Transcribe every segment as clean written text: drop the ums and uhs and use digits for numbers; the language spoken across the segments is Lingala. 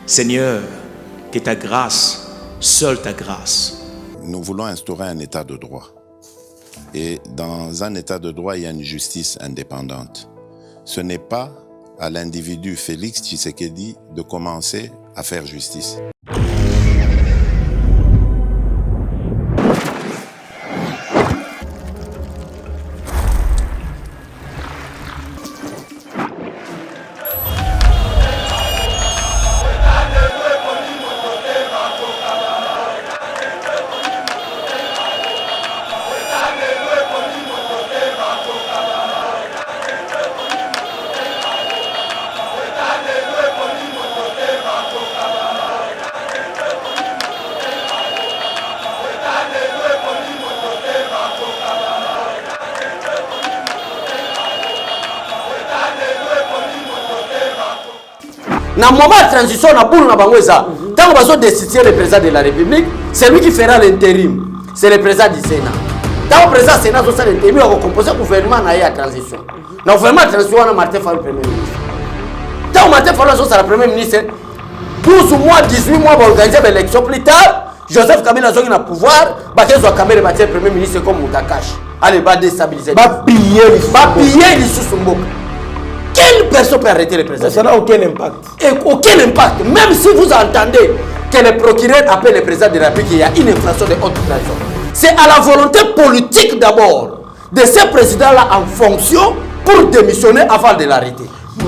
Seigneur, que ta grâce, seule ta grâce. Nous voulons instaurer un état de droit. Et dans un état de droit, il y a une justice indépendante. Ce n'est pas à l'individu Félix Tshisekedi de commencer à faire justice. Dans le moment de transition, tant qu'on va destituer le président de la République, c'est lui qui fera l'intérim. C'est le président du Sénat. Tant que le président du Sénat fait l'intérim, il va composer le gouvernement à la transition. Dans le gouvernement de transition, on a Martin Fayulu Premier ministre. Tant que Martin Fayulu est le Premier ministre, 12 mois, 18 mois, on va organiser l'élection plus tard. Joseph Kabila a le pouvoir, il va Kabila le Premier ministre comme Moutakash. Allez, il va déstabiliser. Il va piller les sous-Mboka. Quelle personne peut arrêter le président? Ça n'a aucun impact. Et aucun impact. Même si vous entendez que le procureur appelle le président de la République, il y a une infraction de haute trahison. C'est à la volonté politique d'abord de ce président-là en fonction pour démissionner avant de l'arrêter.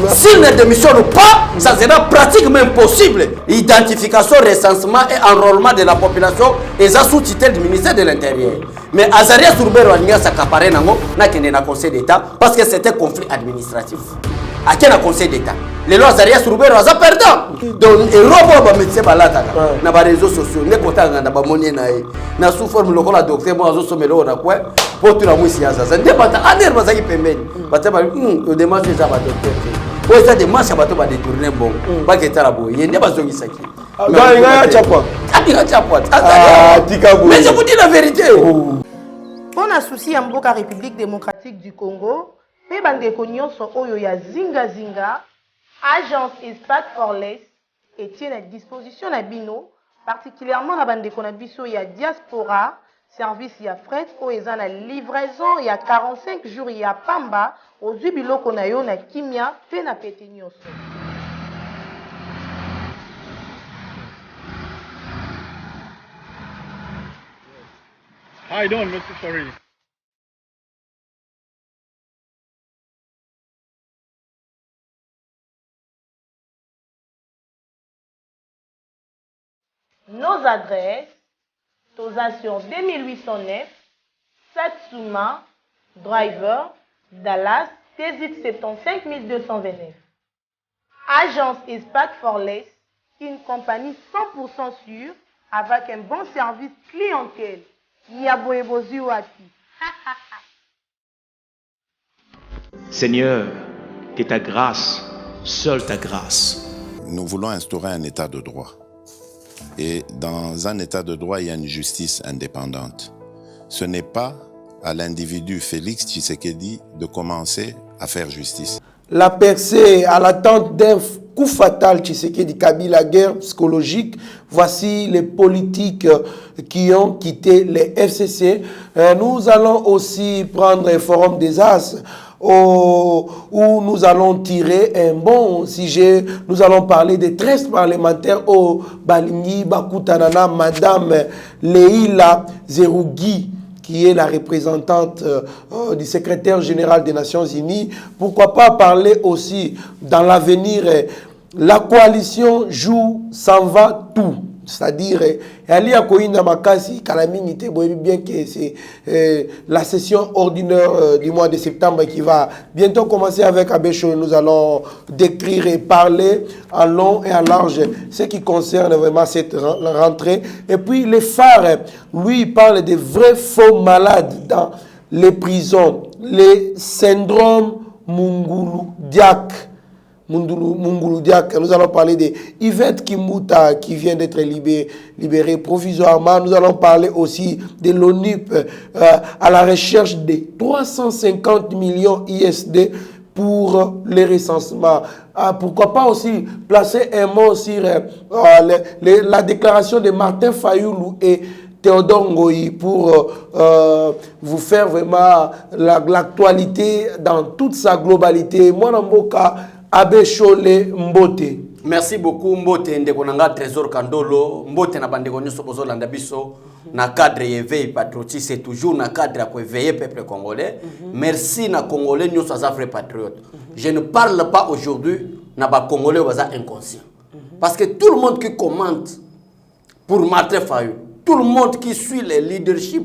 S'il ne démissionne pas, ça sera pratiquement impossible. Identification, recensement et enrôlement de la population et ça sous tutelle du ministère de l'Intérieur. Mais Azaria Sourbero a s'accaparé dans le Conseil d'État parce que c'était un conflit administratif. À quel Conseil d'État? Les lois Azaria Sourbero a perdant. Donc, les robots va mettre balata dans les réseaux sociaux. Ne compte pas dans monnaie na sous forme locale la docteur moi zo somelo na quoi pour tout la mousia ça. Ne pas aner ba zaki pembeni. Ba taba demande déjà ba docteur. Ouais, ça demande ça va te détourner bon. Pas que tu la boue. Il y a des choses qui sont qui. Mais je vous dis la vérité. On a souci à Mboka République démocratique du Congo. Mais bande konyonso oyo ya zinga zinga. Agence Espace for Less est à disposition à Bino, particulièrement la bande konabiso ya diaspora. Service ya fret o eza na livraison ya 45 jours ya pamba aux biloko na yo na kimia pe na pete nyonso. How you doing, Mr. Farid? Nos adresses Toza sur 2809, Satsuma, Driver, Dallas, TZX 75229. Agence Espace for Less, une compagnie 100% sûre avec un bon service clientèle. Yaboebozi Wati. Seigneur, que ta grâce, seule ta grâce. Nous voulons instaurer un état de droit. Et dans un état de droit, il y a une justice indépendante. Ce n'est pas à l'individu Félix Tshisekedi de commencer à faire justice. La percée à l'attente d'un coup fatal Tshisekedi Kabila, guerre psychologique. Voici les politiques qui ont quitté les FCC. Nous allons aussi prendre un forum des As où nous allons tirer un bon sujet. Nous allons parler des 13 parlementaires au Balingi Bakutanana, Madame Leila Zerougui, qui est la représentante du secrétaire général des Nations Unies. Pourquoi pas parler aussi dans l'avenir, la coalition joue, s'en va tout. C'est-à-dire, Ali Akoïna Makasi, Kalamini, bien que c'est la session ordinaire du mois de septembre qui va bientôt commencer avec Abécho. Nous allons décrire et parler en long et en large ce qui concerne vraiment cette rentrée. Et puis, les phares, lui, parle des vrais faux malades dans les prisons, les syndromes Mungulu-Diak. Nous allons parler de Yvette Kimuta qui vient d'être libérée provisoirement. Nous allons parler aussi de l'ONUP à la recherche de 350 millions ISD pour les recensements. Pourquoi pas aussi placer un mot sur la déclaration de Martin Fayoulou et Théodore Ngoï pour vous faire vraiment l'actualité dans toute sa globalité. Moi, Namboka, Abbé Cholé Mbote. Merci beaucoup Mbote Ndekonanga Trésor Kandolo. Mbote na bandeko nyoso bozo landa biso na cadre éveil patriotique, c'est toujours na cadre pour éveiller peuple congolais. Merci na congolais nyoso za vrai patriote. Je ne parle pas aujourd'hui na ba congolais baza inconscient. Parce que tout le monde qui commente pour Martin Fayoulou, tout le monde qui suit le leadership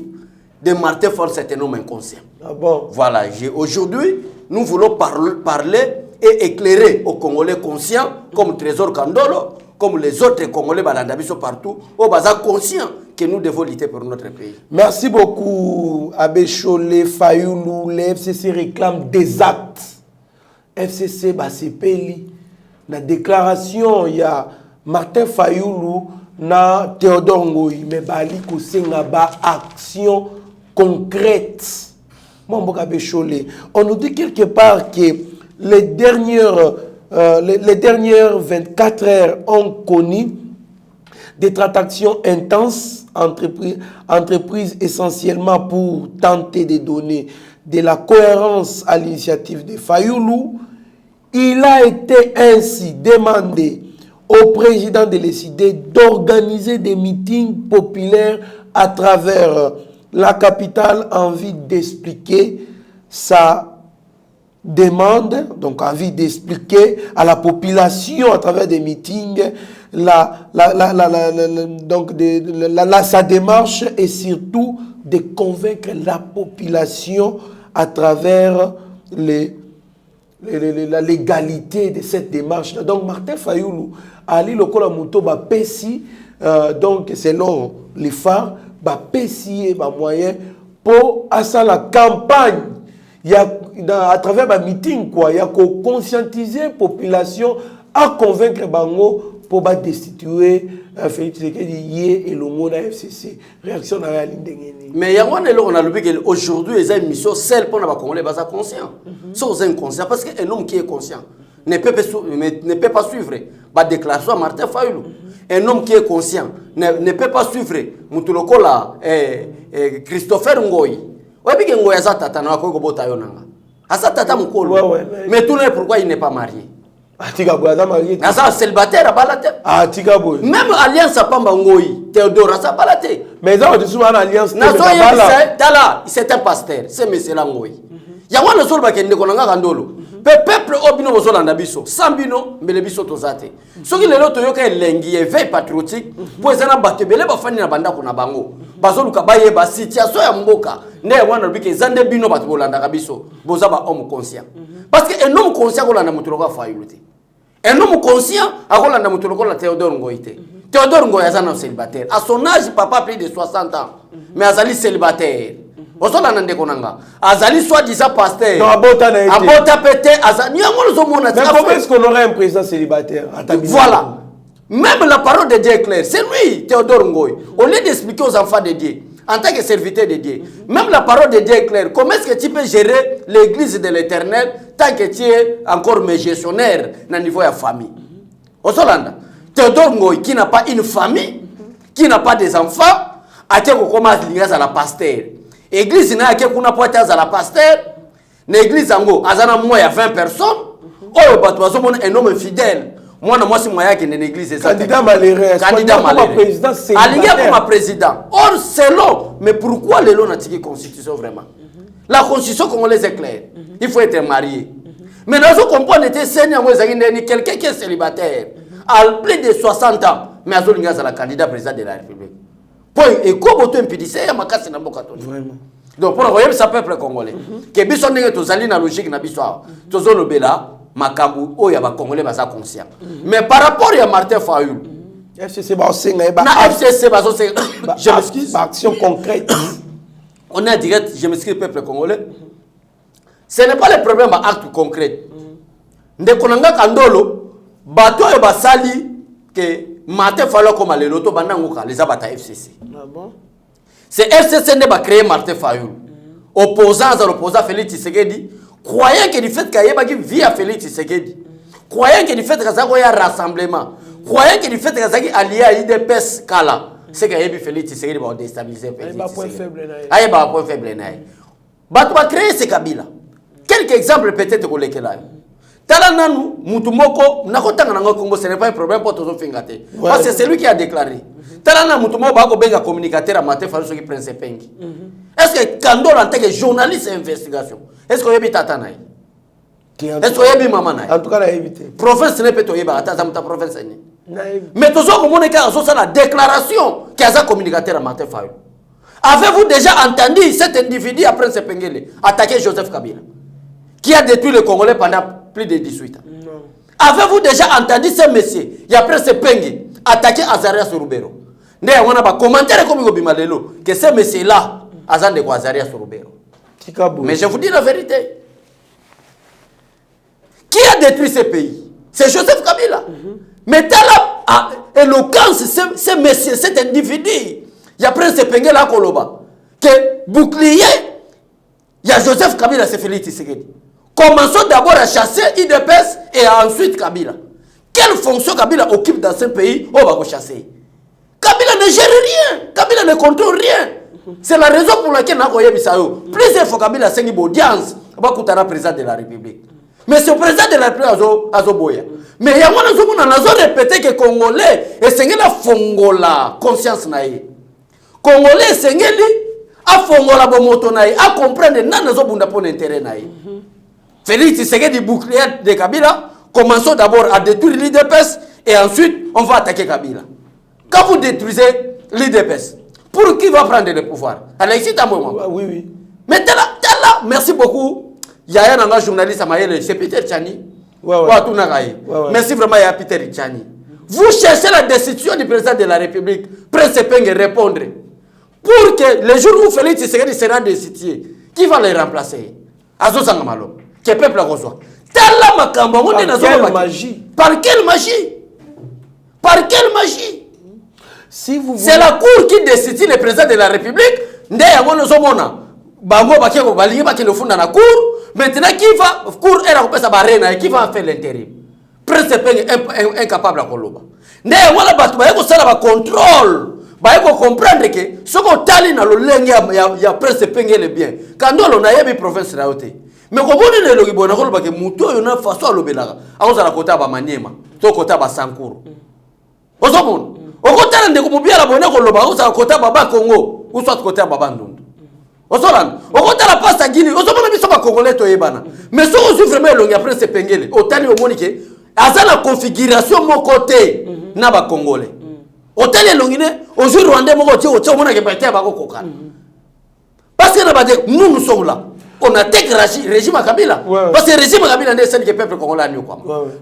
de Martin Fayoulou, c'est un homme inconscient. Ah bon? Voilà, aujourd'hui, nous voulons parler et éclairer aux Congolais conscients, comme Trésor Kandolo, comme les autres Congolais balandabiso partout, au bazar conscient que nous devons lutter pour notre pays. Merci beaucoup, Abbé Cholé Fayoulou. Les FCC réclament des actes. FCC, c'est Peli. La déclaration, il y a Martin Fayoulou, na Théodore Ngoï, mais bali kosenga ba action concrète. Mon bon Abbé Cholé, on nous dit quelque part que les dernières 24 heures ont connu des transactions intenses, entreprises essentiellement pour tenter de donner de la cohérence à l'initiative de Fayoulou. Il a été ainsi demandé au président de décider d'organiser des meetings populaires à travers la capitale en vue d'expliquer sa demande, donc envie d'expliquer à la population à travers des meetings sa démarche et surtout de convaincre la population à travers la légalité de cette démarche. Donc Martin Fayoulou Ali Lokola Mutoba Pessi, donc selon les phares, Pessi et moyen pour à ça la campagne. Il y a à travers ma meeting quoi, il y a qu'on conscientiser la population à convaincre bango pour destituer Félix Tshisekedi et le monde à FCC. Réaction à la ligne. Mais il y a on a le but aujourd'hui les émissions celle pour les Congolais basa conscient. Sont inconscients parce qu'un homme qui est conscient ne peut pas suivre la déclaration à Martin Fayoulou. Un homme qui est conscient ne peut pas suivre Mutulokola Christopher Ngoï. Ouais, bien Ngoï asa tata na ko bota yonanga. Asa tata mukolo. Mais tout le pourquoi il n'est pas marié? Atika boya marié. Asa célibataire à balate. Atika boya. Même alliance à Pamba Ngoï, Théodore asa balate. Mais ça on dit souvent alliance. C'est un pasteur, c'est monsieur Ngoï. Ya wana sol ba kende konanga kandolo. Peuple obino bozolanda biso, sambino mbele biso tozate. Soki lelo toyoka elengi éveil patriotique, po ezana batebele bafani na banda kuna bango. Bazoluka baye ba situation ya mboka. Ne wana bike zande bino batu bolanda kabiso, boza ba homme conscient. Parce que un homme conscient kolanda mutuloko Fayoulou te. Un homme conscient akolanda mutuloko la Théodore Ngoï te. Théodore Ngoï azana célibataire. À son âge papa plus de 60 ans, mais azali célibataire. Osola nande konanga azali soi-disant pasteur non abota pété azali yango lozomona mais comment est-ce qu'on aurait un président célibataire voilà, même la parole de Dieu est claire, c'est lui Théodore Ngoï, au lieu d'expliquer aux enfants de Dieu en tant que serviteur de Dieu, même la parole de Dieu est claire. Comment est-ce que tu peux gérer l'église de l'Éternel tant que tu es encore mes gestionnaire dans le niveau de la famille? Osola Théodore Ngoï qui n'a pas une famille, qui n'a pas des enfants, a été commencé à la pasteur. Église na yake kuna pote za la pasteur, na église ango azana moi ya 20 personnes, oyo bato bazomona un homme fidèle. Moi na mwasi moya yake na église eza. Candidat malheureux, candidat malheureux. Président alinga comme président. Or selon, mais pourquoi le long na tiki constitution vraiment? La constitution congolaise est claire. Il faut être marié. Mais nous comprenons que c'est quelqu'un qui est célibataire à plus de 60 ans, mais azolinga za la candidat président de la République. Et comment tu impédis ça, makasi na mboka toni. Vraiment. Donc pour envoyer ça peuple congolais. Que biso ndenge tozali na logique na biso. Tozolo bela makambu o ya ba congolais baza conscient. Mais par rapport à Martin Fayoulou, FCC ba osenga ba FCC ba osenga. Je m'excuse. Action concrète. On est direct, je m'excuse peuple congolais. Ce n'est pas le problème à acte concret. Ndekonanga kandolo bato yo basali que Martin Fayoulou comme les loto banangoka les abata FCC. Ah bon? C'est FCC qui a créé Martin Fayoulou. Opposant à l'opposant Félix Tshisekedi, croyant que du fait qu'il y a via Félix Tshisekedi, croyant que du fait qu'il y a un rassemblement, croyant que du fait qu'il y a allié à IDPS Kala, c'est qu'il y a Félix Tshisekedi va déstabiliser Félix Tshisekedi. Il y a un point faible. Tu vas créer ce Kabila. Quelques exemples peut-être que les là. Talananu, Mutumoko, Nakotanga Congo, ce n'est pas un problème pour tous les Fingate. Parce que c'est lui qui a déclaré. Talana Mutumoko, Bako Benga communicateur à Maté Falso qui prend ses pengi. Est-ce que Kando, en tant que journaliste d'investigation, est-ce qu'il y a des Tatanaï? Est-ce qu'il y a des Mamanaï? En tout cas, il y a évité. Province n'est pas toi, ta province. Mais tout ça, comme on est à la déclaration qu'il y a un communicateur à Maté Falso. Avez-vous déjà entendu cet individu après ce Pengele attaquer Joseph Kabila, qui a détruit le Congolais pendant plus de 18 ans? Non. Avez-vous déjà entendu ce monsieur, et après ce Pengele, attaquer Azarias Rubero? On a pas commentaire comme Bimalelo que ce monsieur-là a de Azarias Rubero. Mais je vous dis la vérité. Qui a détruit ce pays? C'est Joseph Kabila. Mais t'as la éloquence, ce monsieur, cet individu. Il y a Prince Pengele à Koloba. Que bouclier, il y a Joseph Kabila, c'est Félix Tshisekedi. Commençons d'abord à chasser IDPS et ensuite Kabila. Quelle fonction Kabila occupe dans ce pays? On va chasser. Kabila ne gère rien. Kabila ne contrôle rien. C'est la raison pour laquelle nous avons plusieurs fois Kabila a une audience. On va écouter le président de la République. Mais ce président de la République a Zoboya. Mais il y a répété que les Congolais et c'est une fongola conscience naïe. Congolais sengeli a fongola bomoto naï a comprendre nana zo bunda pour l'intérêt naï. Félix Tshisekedi bouclier de Kabila, commençons d'abord à détruire l'IDPS et ensuite on va attaquer Kabila. Quand vous détruisez l'IDPS, pour qui va prendre le pouvoir? Alexis Tamouema. Oui. Mais t'es là, merci beaucoup. Il y a un journaliste à Maïle, c'est Peter Tchani. Merci vraiment, il y a Peter Tchani. Vous cherchez la destitution du président de la République, Prince Penge répondre. Pour que le jour où Félix Tshisekedi sera destitué, qui va le remplacer? Azo Sangamalo, que le peuple reçoit. Par quelle magie? Par quelle magie? Par quelle magie? Si vous c'est la cour qui décide le président de la République. Maintenant qui va cour qui va faire l'intérim? Prince est incapable de Koloba. Contrôle. Il faut comprendre que ce qu'on t'a dans le leng, il y a Prince Pengele bien. Quand on a une province là, mais comme on est le Liban, on a que Mouto, on a façon à l'obéla. On a la côté à Maniema, on a côté à Sankour. On a côté à Ndekoumoubia, la bonne Koloba, on a côté à Baba Congo, ou soit côté à Baba Ndundu. On a côté à la passe à Guinée, on a mis ça à Congolais, mais ce qu'on suit vraiment, il y a Prince Pengele, au tani au Monique, à la configuration mon côté, n'a pas Congolais. Hôtel est longué, aujourd'hui Rwandais, parce que nous sommes là. On attaque le régime à Kabila. Parce que le régime à Kabila n'est pas le peuple congolais.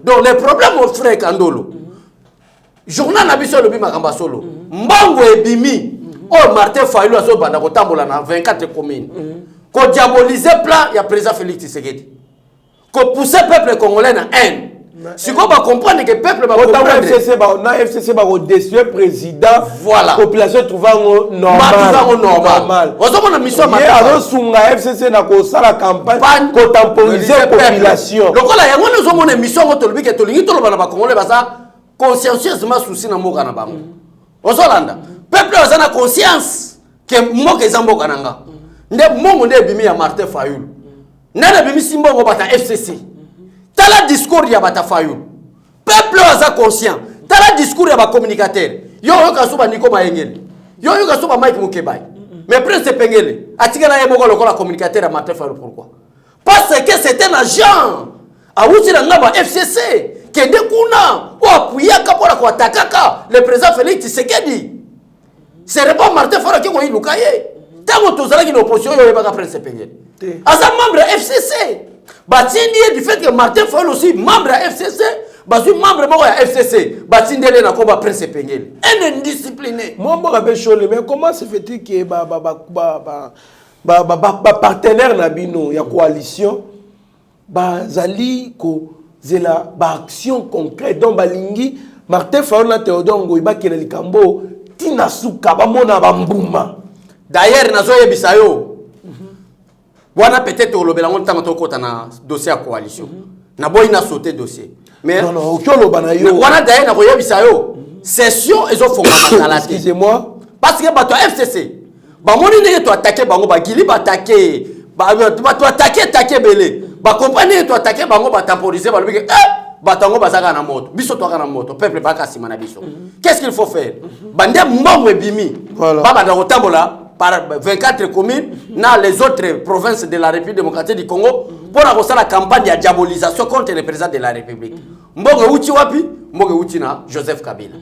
Donc les problèmes au frère Kandolo. Journal Nabiso Lobi Makamba Solo. Mbango et Bimi. Oh Martin Fayulu a zo banda ko tambola na 24 communes. Ko diaboliser plan ya président Félix Tshisekedi. Ko pousser peuple congolais na haine. Si on va comprendre que le peuple va comprendre. FCC va détruire président. Voilà. Population trouvant normal. On a mission alors sunga FCC na ko sala campagne pour temporiser la population. Donc là, il y a une mission qui est que tolingi to ba congolais basa consciencieusement souci na moka na bango. Ozolanda. Peuple a na conscience que moka ezamboka nanga. Nde mongo nde bimi ya Martin Fayulu. Nana bimi simbongo bata FCC. T'as le discours ya bata Fayulu. Peuple a conscient. T'as le discours ya ba communicateur. Yo kasuba Niko Maengele. Yo kasuba Mike Mukebai. Mais Prince Pengele, atikala yemoko lokola communicateur ya Martin Fayulu pourquoi? Parce que c'est un agent. A wuti na ngaba FCC kende kuna ou appuyer kapola ko atakaka le président Félix Tshisekedi. C'est pas Martin Fayulu qui ko ilukaye. Tango tozala ki l'opposition yo yebaka Prince Pengele. Asa membre FCC. Batindi du fait que Martin Fayulu aussi membre à FCC, basu membre à FCC, Batindi est na Prince Pengele. Un indiscipliné. Moi mais comment se fait-il que partenaire nabino ya coalition bazali ko zela ba action concrète donc balingi Martin Fayulu na Théodore Ngoïba ki na likambo tina suka ba mona ba mbuma. D'ailleurs nazo yebisa yo Wana peut-être au lobelango tango kota na dossier à coalition. Na boy na sauté dossier. Mais non non okyo bana yo. Wana d'ailleurs na koyebisa yo. Session ezo fonga la excusez-moi. Parce que bato FCC. Ba moni ne to attaquer bango ba gili ba attaquer. Ba to attaquer belé. Ba compagnie to attaquer bango ba temporiser ba lobi batango bazaka na moto. Biso to na moto. Peuple baka simana biso. Qu'est-ce qu'il faut faire? Bande mbongo ebimi. Ba ba na kotambola par 24 communes dans les autres provinces de la République démocratique du Congo pour faire la campagne de diabolisation contre le président de la République. Mboge uchi wapi? Mboge uchi na Joseph Kabila.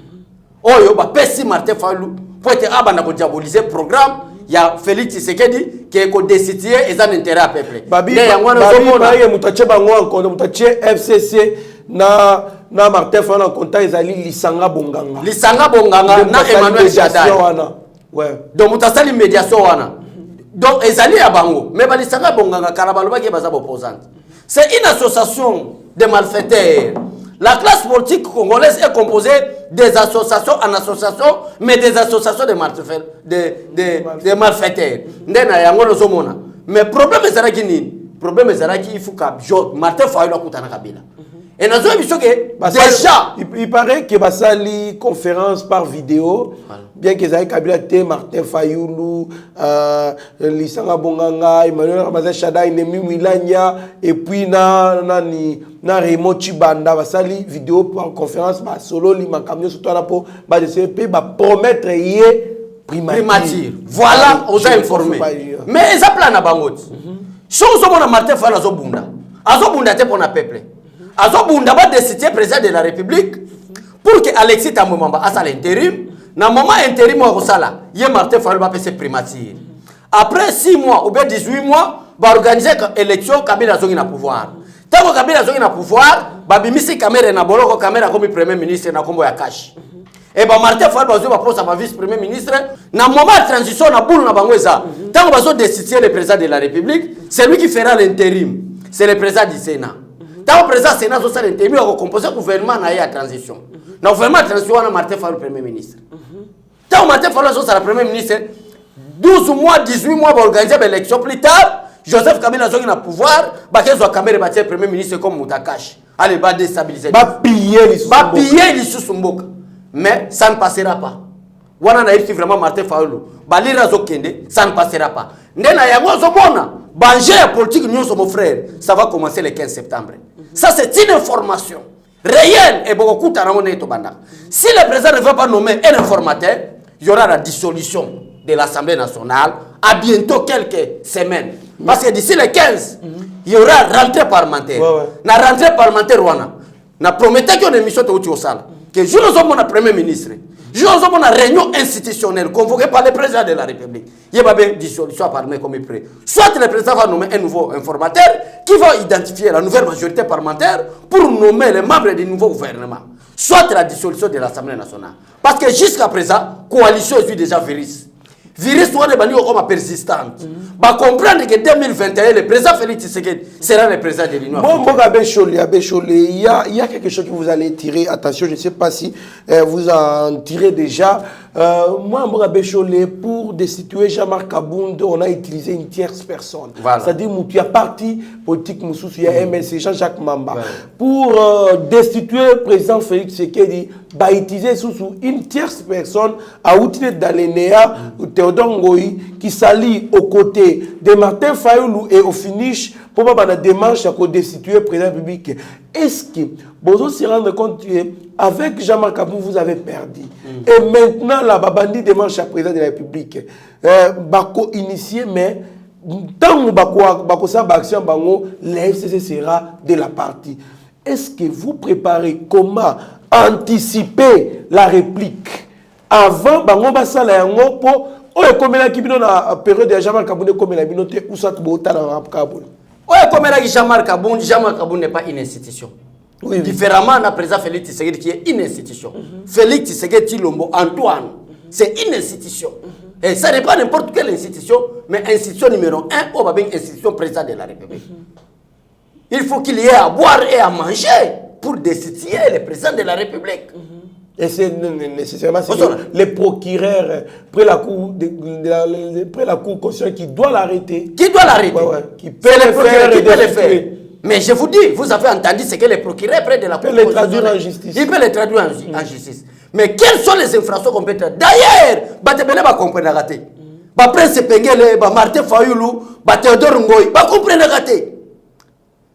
Oyo ba pesi Martin Fayulu pour être abana ko diaboliser programme ya Félix Tshisekedi qui est ko destituer et ça intérêt à peuple. Babi babi mutache bango encore mutache FCC na Martin Fayulu en contact ezali Lisanga Bonganga. Lisanga Bonganga na Emmanuel Jadai. Ouais. Donc mutasali médiation wana. Donc ezali ya bango mais Lisanga Bonganga karabaloba ki baza opposante. C'est une association de malfaiteurs. La classe politique congolaise est composée des associations en association, mais des associations de malfaiteurs. De malfaiteurs. Mais le problème est qu'il faut que Martin Fayulu akutana Kabila. Et nous avons vu que déjà, il paraît que Basali conférence par vidéo, bien que Zahir Kabila te Martin Fayulu, Lisanga Bonganga, Emmanuel Ramazan Shada, Nemi Milania, et puis na Raymond Chibanda, Basali vidéo par conférence, ba solo li makamyo surtout na po ba de CP ba promettre yé primature. Voilà, on a informé. Mais ça plan na bangot. Chose on a Martin Fayulu azobunda. Azobunda te pour na peuple. Azobunda ba décider président de la République pour que Alexis Tambomamba à l'intérim. Dans le moment intérim au Rosala, il Martin Fayulu va passer primature. Après 6 mois ou bien 18 mois, va organiser l'élection Kabila Zongi na pouvoir. Tant que Kabila Zongi na pouvoir, va bimisi caméra na boloko caméra comme premier ministre na kombo ya cash. Et ba Martin Fayulu va prendre sa vice premier ministre. Dans le moment de transition na boule na bangweza. Tant que va décider le président de la République, c'est lui qui fera l'intérim. C'est le président du Sénat. Tant que le président du Sénat va faire l'intérim, il va composer le gouvernement na ya transition. Dans le gouvernement de transition, on a Martin Fayulu premier ministre. Tant que Martin Fayulu sera le premier ministre, 12 mois, 18 mois, va organiser l'élection. Plus tard, Joseph Kabila a le pouvoir, il va caméra le premier ministre comme Moutakash. Allez, va déstabiliser. Va piller les sous-Mboka. Mais ça ne passera pas. On a écrit vraiment Martin Fayulu. Balira Zokende, ça ne passera pas. Nena Yango Zobona, Banger politique, nous sommes frères. Ça va commencer le 15 septembre. Ça, c'est une information réelle et beaucoup de si le président ne veut pas nommer un informateur, il y aura la dissolution de l'Assemblée nationale à bientôt quelques semaines. Parce que d'ici le 15, il y aura rentrée parlementaire. La rentrée parlementaire, on a promis qu'il y a une émission de Salle. Que je nous avons un premier ministre. Je nous avons une réunion institutionnelle convoquée par le président de la République. Il y a une dissolution parlementaire comme il prêt. Soit le président va nommer un nouveau informateur qui va identifier la nouvelle majorité parlementaire pour nommer les membres du nouveau gouvernement. Soit la dissolution de l'Assemblée nationale. Parce que jusqu'à présent, la coalition est déjà virus. Virus doit devenir comme persistante. Va comprendre que 2021, le président Félix Tshisekedi sera le président de l'Union africaine. Il y a quelque chose que vous allez tirer. Attention, je ne sais pas si vous en tirez déjà. Moi, pour destituer Jean-Marc Kabound, on a utilisé une tierce personne. Voilà. C'est-à-dire qu'il y a parti politique, il y a MLC, Jean-Jacques Mamba. Voilà. Pour destituer le président Félix Tshisekedi, il a utilisé une tierce personne à outiller d'Alénéa, Théodore Ngoï, qui s'allie aux côtés de Martin Fayulu et au finish pour la démarche à destituer le président de la République. Est-ce que vous se rendre compte qu'avec Jean-Marc Kabound, vous avez perdu? Et maintenant, la Babandi démarche à président de la République. Bako initié, mais tant que Bako sa action, la FCC sera de la partie. Est-ce que vous préparez comment anticiper la réplique avant Bango Basala Yango pour comme la Kibino na période de Jean-Marc Kabound comme la Binote ou ça Bota dans Kabound? Comme la Jean-Marc Kabound n'est pas une institution. Oui, différemment de président Félix Tshisekedi qui est une institution. Félix Tshisekedi Lombo Antoine, c'est une institution. Et ça n'est pas n'importe quelle institution, mais institution numéro 1, ou bien institution président de la République. Il faut qu'il y ait à boire et à manger pour destituer le président de la République. Et c'est nécessairement les procureurs près la cour près la cour constitutionnelle qui doit l'arrêter. Qui doit l'arrêter? Qui peut le faire. Mais je vous dis, vous avez entendu ce que les procureurs près de la cour constitutionnelle. Il peut les traduire en justice. Il peut les traduire en justice. Mais quelles sont les infractions qu'on peut traiter? D'ailleurs, Batebele va comprendre rater. Prince Pengele, Martin Fayoulou, Théodore Ngoy, va comprendre rater.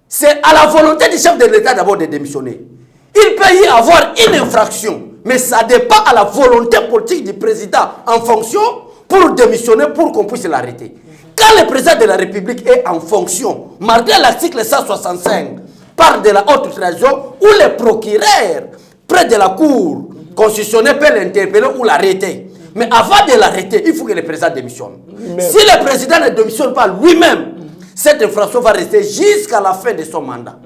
C'est à la volonté du chef de l'État d'abord de démissionner. Il peut y avoir une infraction, mais ça dépend à la volonté politique du président en fonction pour démissionner, pour qu'on puisse l'arrêter. Quand le président de la République est en fonction, malgré l'article 165, parle de la haute trahison, où les procureurs près de la cour constitutionnelle peut l'interpeller ou l'arrêter. Mais avant de l'arrêter, il faut que le président démissionne. Si le président ne démissionne pas lui-même, cette infraction va rester jusqu'à la fin de son mandat.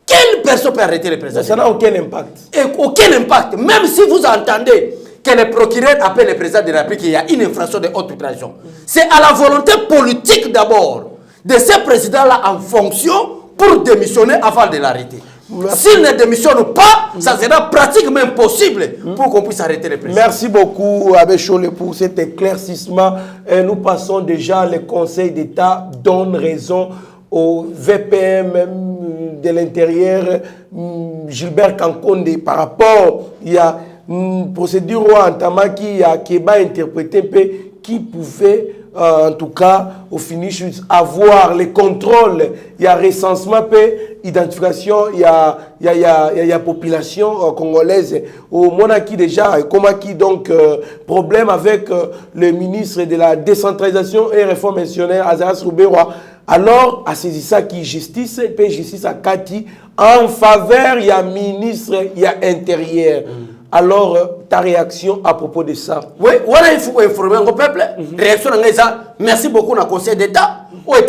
Quelle personne peut arrêter le président? Ça n'a aucun impact. Et aucun impact. Même si vous entendez que le procureur appelle le président de la République, il y a une infraction de haute trahison. C'est à la volonté politique d'abord de ce président-là en fonction pour démissionner avant de l'arrêter. S'il ne démissionne pas, ça sera pratiquement impossible pour qu'on puisse arrêter le président. Merci beaucoup, Abbé Cholet, pour cet éclaircissement. Et nous passons déjà, le Conseil d'État donne raison au VPM de l'Intérieur, Gilbert Kankonde, par rapport, il y a une procédure en Tamaki qui va interpréter qui pouvait, en tout cas, au finish, avoir les contrôles. Il y a recensement, identification, il y a population congolaise. Au Monaki déjà, comme qui donc problème avec le ministre de la décentralisation et réforme institutionnelle, Azaras Rouberoa. Alors, à saisir ça qui justice, et justice à Kati, en faveur, il y a ministre, il y a intérieur. Alors, ta réaction à propos de ça? Oui, voilà, il faut informer le peuple. Réaction, merci beaucoup au Conseil d'État. Où est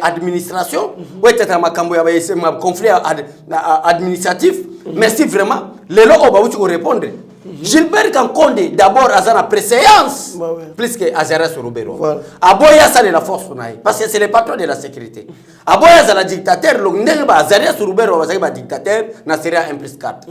l'administration? Où est le conflit administratif? Merci vraiment. Les lois, on va vous répondre. Gilbert Kankonde, d'abord, a une préséance, plus que Azaras Roubero. Aboya, ça est la force, parce que c'est le patron de la sécurité. Aboya, c'est le dictateur, Azaras Roubero, c'est le dictateur, n'a serait un plus 4.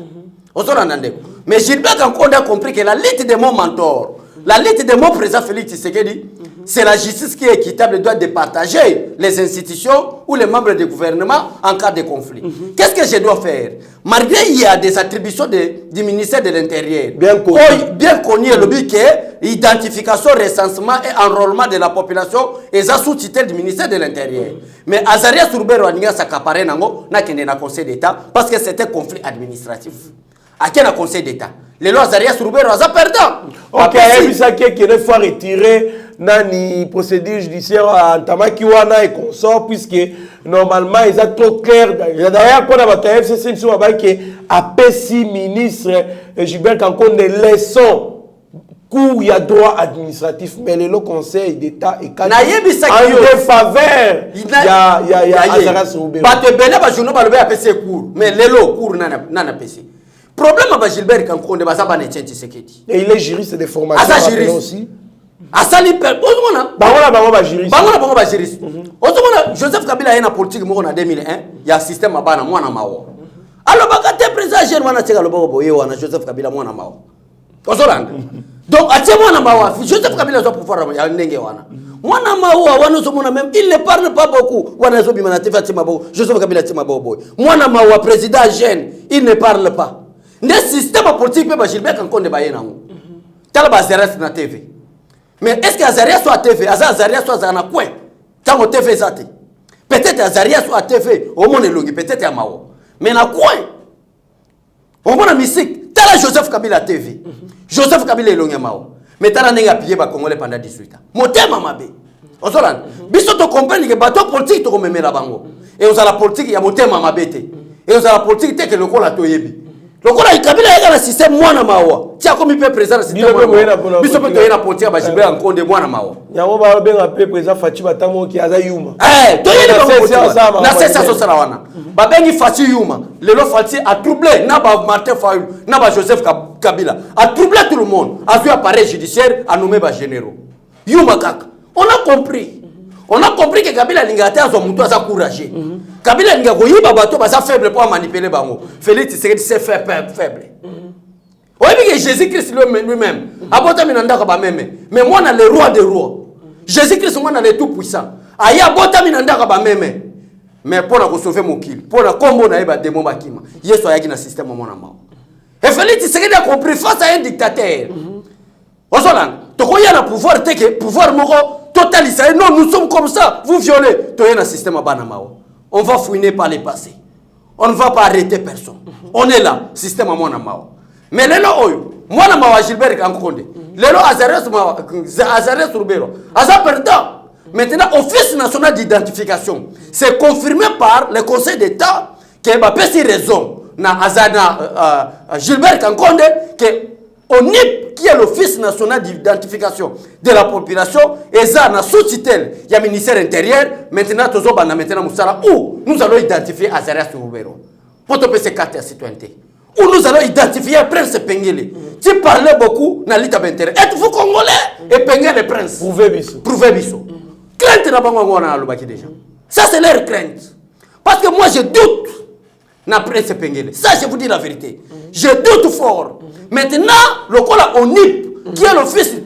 Mais Gilbert Kankonde a compris que la lutte de mon mentor, la lutte de mon président Félix Tshisekedi, c'est la justice qui est équitable, doit départager les institutions ou les membres du gouvernement en cas de conflit. Qu'est-ce que je dois faire? Malgré il y a des attributions du ministère de l'Intérieur, bien connu le but que identification, recensement et enrôlement de la population est sous tutelle du ministère de l'Intérieur. Mais Azarias Roubero a s'accaparé dans le Conseil d'État parce que c'était un conflit administratif. À quel Conseil d'État? Les lois Azarias Roubero ont perdu. Ok, il y a qu'il faut retirer nani procédure judiciaire en Tamaki wana et consort puisque normalement ils sont trop clairs. D'ailleurs quand on a FCC nous avons que APC ministre Gilbert Kankonde leçon où il y a droit administratif mais le Conseil d'État est en défaveur il y a Azaras Roubero. Bato bele ba journaux ba le APC cours mais lelo cours nana APC. Problème avec Gilbert Kankonde ba ça ba ne tient Tshisekedi. Et il est juriste de formation aussi. Asali per ozomona bangola juriste bangola juriste ozomona Joseph Kabila yana politique mo na 2001 ya système abana mwana mawo alors bakate président jeune wana teka lobo boye wana Joseph Kabila mwana mawo ozolanda donc atie mwana mawo Joseph Kabila zo pouvoir ya ndenge wana mwana mawo wana ozomona même il ne parle pas beaucoup wana zo bimana tefa tima bo Joseph Kabila tima bo boy mwana mawo président jeune il ne parle pas le système politique pe Gilbert Kankonde ba yena ngo tala ba zeres na TV. Mais est-ce que Azaria soit à TV? Azaria soit à quoi? Tant TV zate. Peut-être Azaria soit à TV. Au moins le peut-être à Mao. Mais na quoi? Au moins la musique. T'as Joseph Kabila TV. Joseph Kabila est Mao. Mais t'as n'enga pillé ba Congolais pendant 18 ans. Motema mabe. On s'en rend. Biso to comprendre que bateau politique to comme la bango. Et on a la politique ya motema mabete. Et on a la politique que le col a toyebi. Le col a Kabila est dans le système mwana mawa. Tiens comme il peut présenter le système mwana. Biso peut toyer na politique ba Gilbert Kankonde mwana mawa. Yango ba ben appelé président Fatima Tango qui aza yuma. Toyer na c'est ça ça wana. Ba bengi Fati yuma. Le lo Fati a troublé na ba Martin Fayulu, na ba Joseph Kabila. A troublé tout le monde. A vu appareil judiciaire a nommé ba généraux. Yuma kaka. On a compris. On a compris que Kabila Lingate a son mouton à courageux. Kabila Lingate a bateau à faible pour manipuler bango. Félix Tshisekedi c'est faible. Oui, mais Jésus-Christ lui-même. Abota minanda ba meme. Mais moi, on a le roi des rois. Jésus-Christ, moi, on a le tout-puissant. Aya abota minanda ba meme. Mais pour la sauver mon kill, pour la combo na eba démon bakima. Yesu ayaki na système mon amao. Et Félix Tshisekedi a compris face à un dictateur. Ozolan, toko ya na pouvoir teke, pouvoir moko totalitaire. Non, nous sommes comme ça. Vous violez. Toye na système abana mao. On va fouiner par les passés. On ne va pas arrêter personne. On est là, système mon amao. Mais lelo oyo, moi na mawa Gilbert Kankonde. Lelo Azares Rubero. Aza perdant. Maintenant, Office national d'identification, c'est confirmé par le Conseil d'État que va passer raison na Azana Gilbert Kankonde que ONIP, qui est l'Office national d'identification de la population, et ça na sous-tutelle, il y a le ministère intérieur, maintenant tozo bana maintenant musala où nous allons identifier Azares Rubero. Pour te passer carte à citoyenneté. Où nous allons identifier Prince Pengele. Tu parlais beaucoup dans l'État d'intérêt. Êtes-vous Congolais? Et Pengele Prince. Prouvez biso. Prouvez biso. Crainte n'a pas encore déjà. Ça c'est leur crainte. Parce que moi je doute na Prince Pengele. Ça je vous dis la vérité. Je doute fort. Maintenant, le col ONIP, qui est l'Office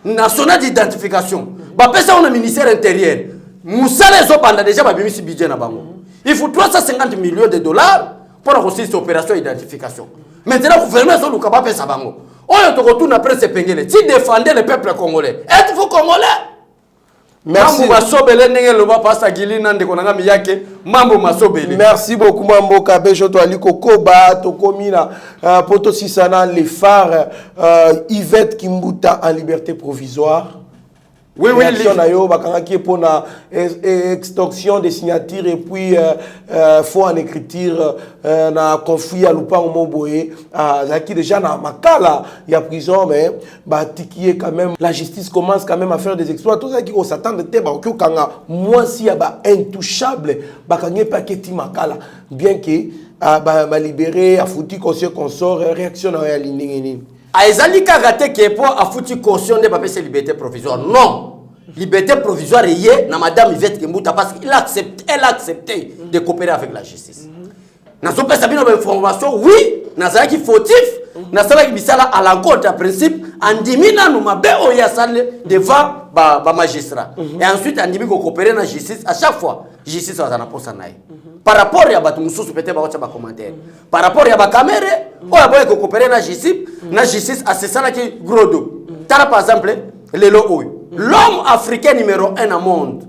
national d'identification, bah ça on a ministère intérieur. Moussa les autres déjà bah bien si budget na bango. Il faut 350 millions de dollars pour réussir cette opération d'identification. Maintenant, le gouvernement est capable de faire ça. On est retourné après ce Pengele. Si défendez le peuple congolais, êtes-vous congolais? Merci. Merci beaucoup, Mambo Kabejo, Toaliko Koba, Tokomina, Poto Sisana, les phares, Yvette Kimbuta en liberté provisoire. Oui, oui, qui est pour la extorsion des signatures et puis faut en écriture na conflit à Lupang Moboé qui déjà na Makala il y a prison mais qui est quand même la justice commence quand même à faire des exploits tout ça qui s'attend de te ba kanga moi si ba intouchable ba kangé paqueti Makala bien que ba libéré a foutu consort réaction à l'indingini. Aizali Kagate qui est pour a foutu caution de papier liberté provisoire. Non. Liberté provisoire est na madame Yvette Kimbuta parce qu'elle a accepté de coopérer avec la justice. N'a pas sabino information oui, n'a pas qui fautif, n'a pas qui bisala à l'encontre en principe en dimina nous mabe oya sale devant ba magistrat. Et ensuite en dimi ko coopérer na justice à chaque fois. Justice va na posa nae. Par rapport à batu mususu peut-être ba commentaire. Par rapport à ba caméra, on a besoin de coopérer na justice à c'est ça qui gros dos. Par exemple, l'homme africain numéro 1 au monde,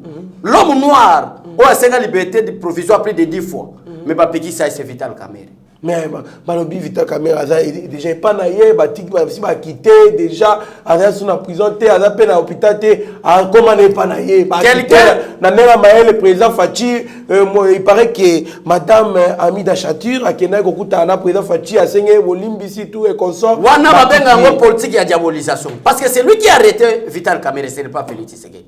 l'homme noir, a la liberté de provisoire plus de 10 fois. Mais pas petit ça c'est Vital Kamerhe. Mais Malobi Vital Kamerhe déjà pas naïe, si va quitter déjà à son prison té à peine à hôpital té comment n'est pas naïe. Quelqu'un Nanela Maël le président Fachi il paraît que madame Amida Chatur a Kenya kokuta na président Fachi a signé Olimbisi tout et consort. Wana ba benga ngo politique ya diabolisation parce que c'est lui qui a arrêté Vital Kamerhe, ce n'est pas Félix Tshisekedi.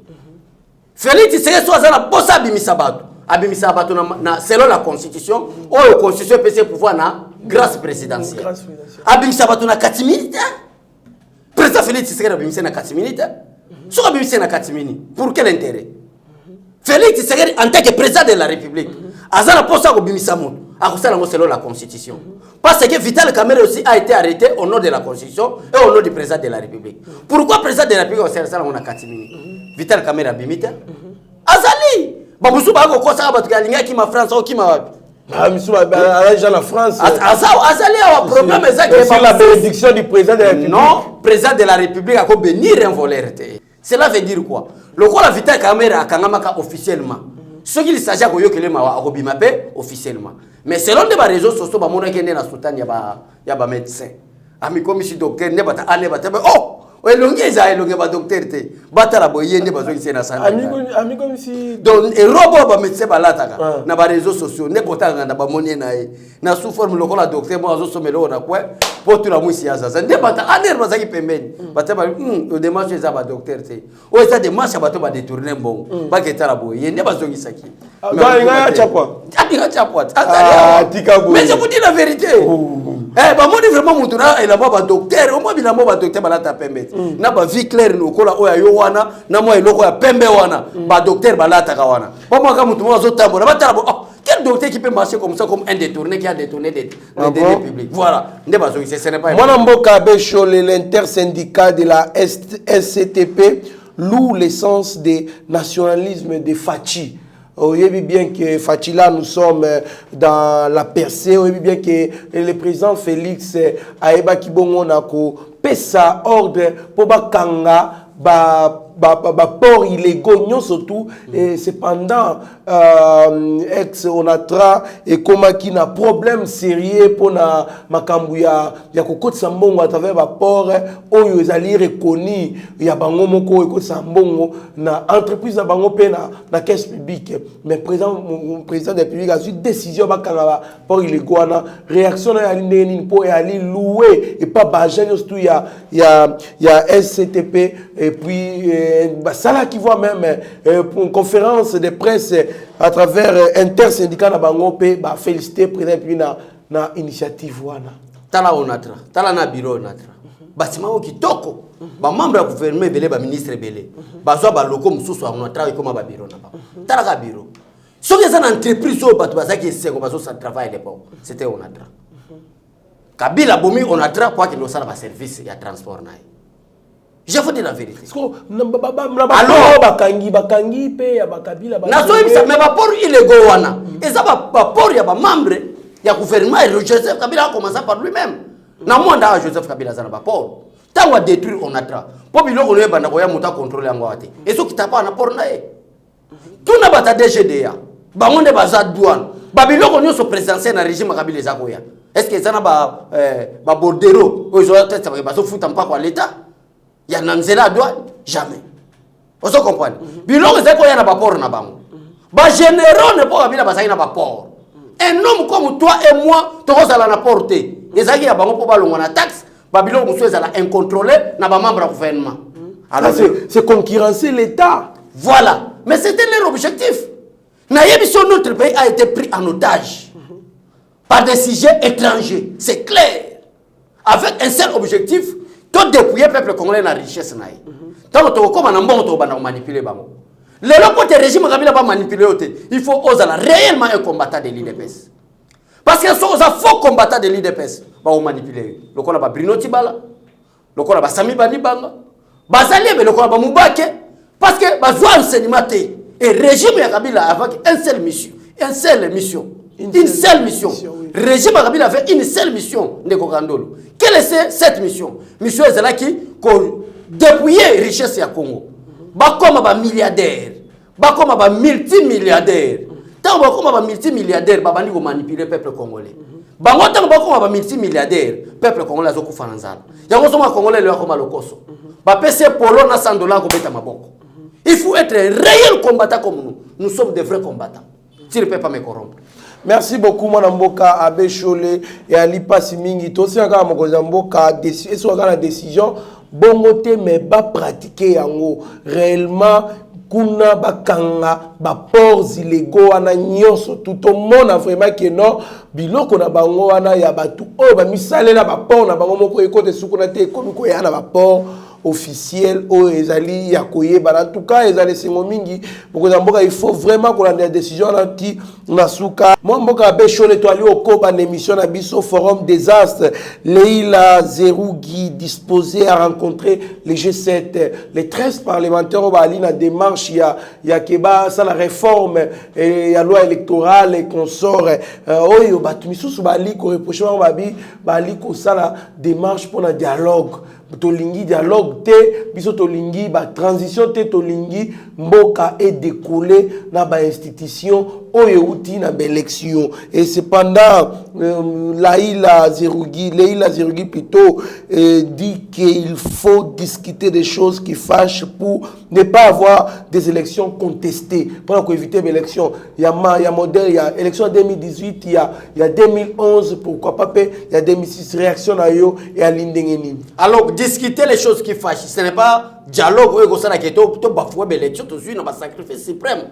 Félix Tshisekedi soit za la posa bimisa bato. Abimisa bato na selon la constitution ou la constitution peut se pouvoir na grâce présidentielle. Abimisa bato na 4 minutes. Président Félix Tshisekedi abimisa na 4 minutes. Sur abimisa na 4 minutes. Pour quel intérêt? Félix Tshisekedi en tant que président de la République, azana posa ko bimisa moto, akusala ngo selon la constitution. Parce que Vital Kamerhe aussi a été arrêté au nom de la constitution et au nom du président de la République. Pourquoi le président de la République a ça na 4 minutes? Vital Kamerhe abimita azali babusu ba ko kosa ba tukalinga ki ma France ou ki ma wapi misu ba gens en France azali a problème c'est la bénédiction du président de la République. Non, président de la République a ko bénir un voleur. Cela veut dire quoi? Le quoi la Vital Kamerhe a kangamaka officiellement. Ce qu'il s'agit ko yokele ma ko bimape officiellement. Mais selon les réseaux sociaux ba mona kende na sultan ya ba médecin. Ami comme si docteur ne bata ane bata oh elongi eza elongi ba docteur te batala boyende bazo kisena sana ami comme si donc et robot ba médecin balataka na ba réseaux sociaux ne botanga na ba monie na e na sous forme lokola docteur mo azo somelo na quoi pour tout la mwisi ya zaza ne bata aner bazaki pembeni bataba o démarche eza ba docteur te o eza démarche bato ba détourner mbongo ba ketala boyende bazo kisaki mais nga chapwa mais je vous dis la vérité ba moni vraiment mutuna ela ba docteur o mo bila mo ba docteur balata pembeni na ba vie claire nokola oya yo wana na mo eloko ya pembe wana ba docteur balata ka wana ba mo ka mutu mo zo tambola batala bo quel seul docteur qui peut marcher comme ça, comme un détourné qui a détourné des deniers publics. Voilà. Ce n'est pas Mwana Mboka Abeshole, l'intersyndicat de la SCTP, loue l'essence des nationalismes de Fachi. Vous voyez bien que Fachi, là, nous sommes dans la percée. Vous voyez bien que le président Félix Aeba Kibongo Nako pesa ordre pour Bakanga, port illégaux surtout et cependant ex onatra et comme qui n'a problème sérieux pour na makambu ya kokoti sambongo à travers port oyo ezali reconnu ya bango moko ekoti sambongo na entreprise na bango pe na caisse publique mais président de la République a eu décision bakanga port illégaux na réaction na ali ndeni po ya ali louer et pas bajanyo surtout ya SCTP et puis ça qui voit même pour une conférence de presse à travers intersyndicat na bango pe ba féliciter président puis na initiative wana tala onatra tala na bureau onatra bâtiment kitoko ba membre ya gouvernement belé ba ministre belé bazwa ba loko mususu onatra et comme ba bureau na ba tala ka bureau soki ça entreprise au bato bazaki esengo bazo sa travail l'époque c'était onatra Kabila bomi onatra quoi qu'il no sala ba service ya transport na. Je vous dis la vérité. Alors, bakangi pe ya bakabila ba. Na so ibisa mais ba port illégaux wana. Eza ba port ya ba membre ya gouvernement et Joseph Kabila a commencé par lui-même. Na mwanda Joseph Kabila za na ba port. Tango a détruire onatra. Po biloko no ebanda ko ya muta contrôler yango ate. Ezo kitapa na port na e. Tuna bata DGDA. Ba monde baza douane. Ba biloko nyo so présidentiel na régime Kabila za ko ya. Est-ce que ça na ba bordero ozo tête ba so futa mpaka kwa l'état? Il y a nanzela douane jamais. Vous comprenez? Biloko zeko ya na baport na bango. Ba généraux ne pas bila basaki na baport. Un homme comme toi et moi, to kozala na porter. Ezaki ya bango po balonga na taxe, ba biloko musu ezala incontrôlé na ba membre du gouvernement. Alors c'est concurrencer l'état. Voilà, mais c'était leur objectif. Na yebiso notre pays a été pris en otage par des sujets étrangers, c'est clair. Avec un seul objectif, tout dépouiller le peuple congolais na richesse naï. Tant que comme on bon to bana manipuler bango. Le côté régime Kabila pas manipuler il faut oser réellement un combattant de l'IDPS. Parce que sont un faux combattant de l'IDPS ba manipuler. Le kola ba Bruno Tibala, le kola ba Sami Banibanga, bazali mais le kola ba Mubake parce que ba zo enseignement et régime Kabila avec une seule mission, une seule mission. Régime Kabila avait une seule mission, Ndeko Kandolo. Quelle est cette mission? Mission est là qui dépouiller richesse ya Congo. Ba comme ba milliardaire, ba comme ba multimilliardaire. Tant ba comme ba multimilliardaire, ba bandi ko manipuler peuple congolais. Ba ngota ba comme ba multimilliardaire, peuple congolais zo kufa nzala. Yango soma congolais le comme lokoso. Ba PC polo na $100 ko beta maboko. Il faut être un réel combattant comme nous. Nous sommes des vrais combattants. Tu ne peux pas me corrompre. Merci beaucoup, Mwana Mboka Abeshole et Ali Pasimingi. Tout ça, quand Mboka la décision, bon côté, mais pas pratiquer yango réellement. Kuna bakanga ba ports illégaux ana nyonso tout le monde a vraiment que non biloko na bango ana ya batu o ba misalela ba port na bango moko ekote sukuna te komiko ya na ba port officiel o ezali ya koyeba en tout cas ezali singo mingi beaucoup d'amboka il faut vraiment qu'on ait des décisions anti nasuka moi mboka Abeshole to ali okoba na émission na biso forum désastre Leila Zerougi disposé à rencontrer les G7 les 13 parlementaires au bali na démarche ya keba ça la réforme et la loi électorale et consort oyo batu misusu bali ko reprocher bali ko ça la démarche pour un dialogue tolingi dialogue te biso tolingi ba transition te tolingi mboka et décoller na ba institution oyo uti na ba élection et cependant Leila Zerougi plutôt dit qu'il faut discuter des choses qui fâchent pour ne pas avoir des élections contestées pour éviter l'élection il y a modèle il y a élection 2018 il y a 2011 pourquoi pas il y a 2006 réaction na yo et à l'indengeni alors discuter les choses qui fâchent ce n'est pas dialogue ou ça qui to bafouer l'élection tout suite dans sacrifice suprême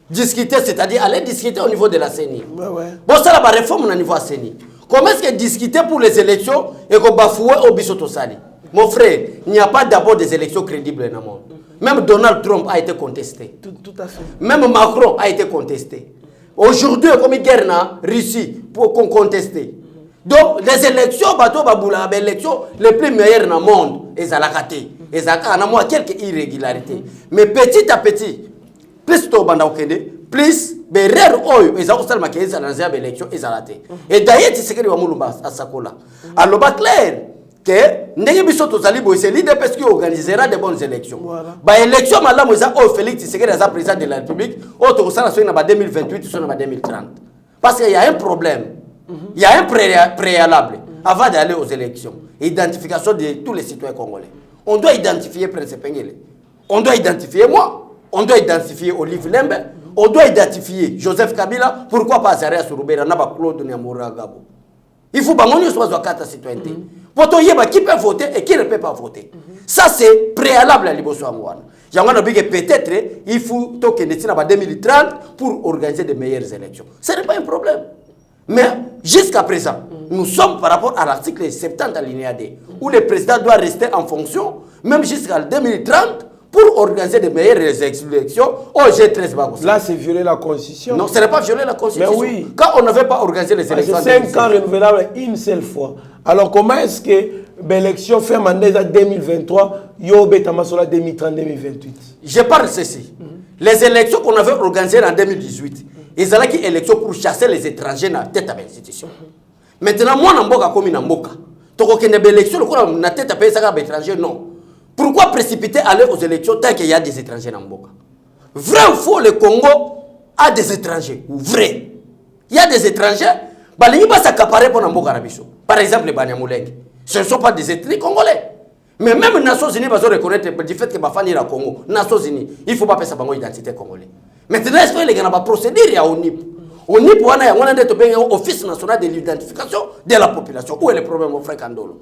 discuter c'est-à-dire aller discuter au niveau de la CENI bon ça la réforme au niveau de la CENI comment est-ce que discuter pour les élections et qu'on bafouer au bisoto sali mon frère il n'y a pas d'abord des élections crédibles dans le monde même Donald Trump a été contesté tout à fait même Macron a été contesté Aujourd'hui, comme guerre na Russie pour qu'on conteste. Donc, les élections, les plus meilleures dans le monde, ils ont raté. Ils ont quelques irrégularités. Mais petit à petit, plus tu as plus berrer oyo ils ont seulement qu'ils ont dans les élections, ils ont raté. Et d'ailleurs, tu sais que les Moulumba à Sakola. Alors, clair que ndenge biso tozali boy c'est l'IDPS qui organisera de bonnes élections. Ba élection malamu za o Félix Tshisekedi za président de la République, o to sala so na 2028 so na 2030. Parce qu'il y a un problème. Il y a un préalable avant d'aller aux élections. Identification de tous les citoyens congolais. On doit identifier Prince Pengele. On doit identifier moi. On doit identifier Olive Lembe. On doit identifier Joseph Kabila. Pourquoi pas Zaria Souroubera, Naba Claude Nyamura Gabo. Il faut que nous soyons carte citoyenneté. Pour qui peut voter et qui ne peut pas voter. Ça, c'est préalable à l'Iboso Amouane. Peut-être il faut que nous soyons en 2030 pour organiser de meilleures élections. Ce n'est pas un problème. Mais jusqu'à présent, nous sommes par rapport à l'article 70 alinéa D, où le président doit rester en fonction, même jusqu'à 2030, pour organiser de meilleures élections au G13 Bagos. Là, c'est violer la Constitution. Non, ce n'est pas violer la Constitution. Mais oui. Quand on n'avait pas organisé les élections. C'est 5 ans renouvelables une seule fois. Alors, comment est-ce que l'élection fait mandat en 2023, Yobe Tamasola 2030-2028? Je parle de ceci. Les élections qu'on avait organisées en 2018, ils allaient une élection pour chasser les étrangers dans la tête à l'institution. Maintenant, moi, je suis comme Namboka. Tu as une élection, dans la tête à les étrangers, non. Pourquoi précipiter aller aux élections tant qu'il y a des étrangers dans Namboka? Vrai ou faux, le Congo a des étrangers. Vrai. Il y a des étrangers. Par exemple, les Banyamuleng. Ce ne sont pas des ethnies congolais. Mais même les Nations Unies vont reconnaître du fait que Bafani est au Congo. Nations Unies, il ne faut pas faire ça pour l'identité congolaise. Maintenant, est-ce que les gens vont procéder à ONIP? ONIP, on a un office national de l'identification de la population. Où est le problème, mon frère Kandolo?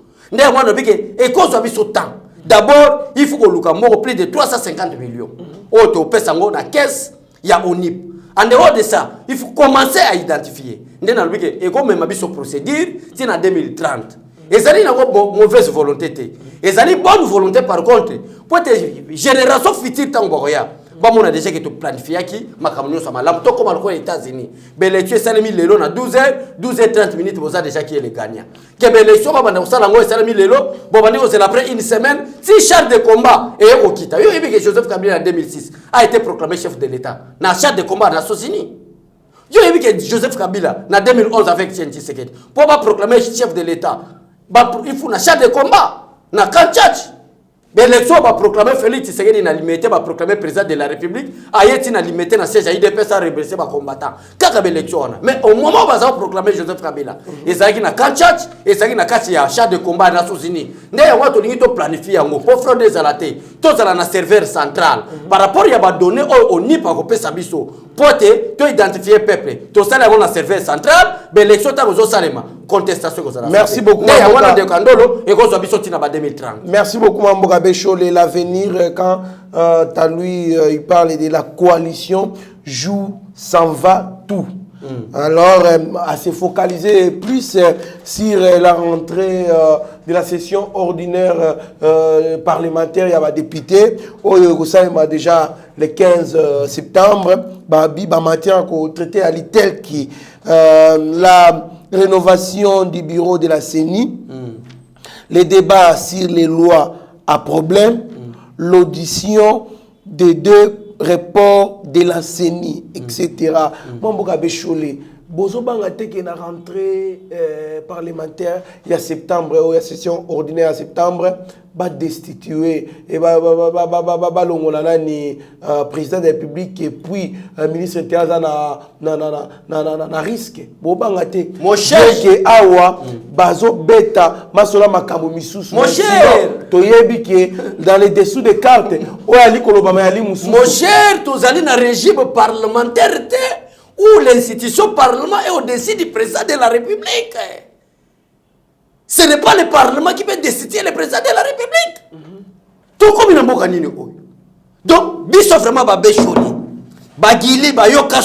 D'abord, il faut que nous plus de 350 millions. Au Pessango, dans la caisse, il y a ONIP. En dehors de ça, il faut commencer à identifier. Et comme même sur procédure, c'est en 2030. Et ça n'est pas mauvaise volonté. Et ça n'est pas bonne volonté par contre. Pour être génération future, on a déjà planifié qui ma camion ça m'a l'amto comme aux États-Unis. L'élection salami lelo na 12h30 minutes vous a déjà qui est le gagnant. Que l'élection va dans ça lango salami lelo bon bandi c'est après une semaine si char de combat et au kita. Yo que Joseph Kabila en 2006 a été proclamé chef de l'État. Na char de combat na Sosini. Yo que Joseph Kabila en 2011 avec Tshisekedi pour pas proclamer chef de l'État. Il faut na char de combat na Kanchach. L'élection va proclamer Félix Tshisekedi na limité va proclamer président de la République ayeti na limité na siège IDPS à rebrasser ba combattant kaka l'élection mais au moment où va proclamer Joseph Kabila ezaki na Kanchach ezaki na kati ya char de combat na Nations-Unies ne ya watu lingi to planifier yango pour fraude des alaté to zala na serveur central par rapport ya ba données au ni pa ko pesa biso pote to identifier peuple to sala na serveur central l'élection ta zo salema contestation ko zala. Merci beaucoup. Ne ya wana de Kandolo e ko zo biso tina ba 2030. Merci beaucoup Mamboka Bécholé. L'avenir, quand lui il parle de la coalition, joue, s'en va tout. Alors, à se focaliser plus sur la rentrée de la session ordinaire parlementaire, il y a des députés. Déjà le 15 septembre, Babi Bamatia a traité à l'ITEL qui la rénovation du bureau de la CENI, les débats sur les lois à problème, l'audition des deux reports de la CENI, etc. Mamboka Bécholé, bozo banga teke na rentrée parlementaire il y a septembre il y a session ordinaire à septembre ba destituer et ba longola nani président de la République et puis ministre Théaza na risque bo banga te mon cher que awa bazo beta masola makambo misusu mon cher toyebi que dans les dessous des cartes o ali koloba ma ali mususu mon cher tozali na régime parlementaire te où l'institution parlement est au-dessus du président de la République. Ce n'est pas le parlement qui peut destituer le président de la République. Tout comme il a un donc, biso vraiment ba Bécholé, Bagili, Bayoka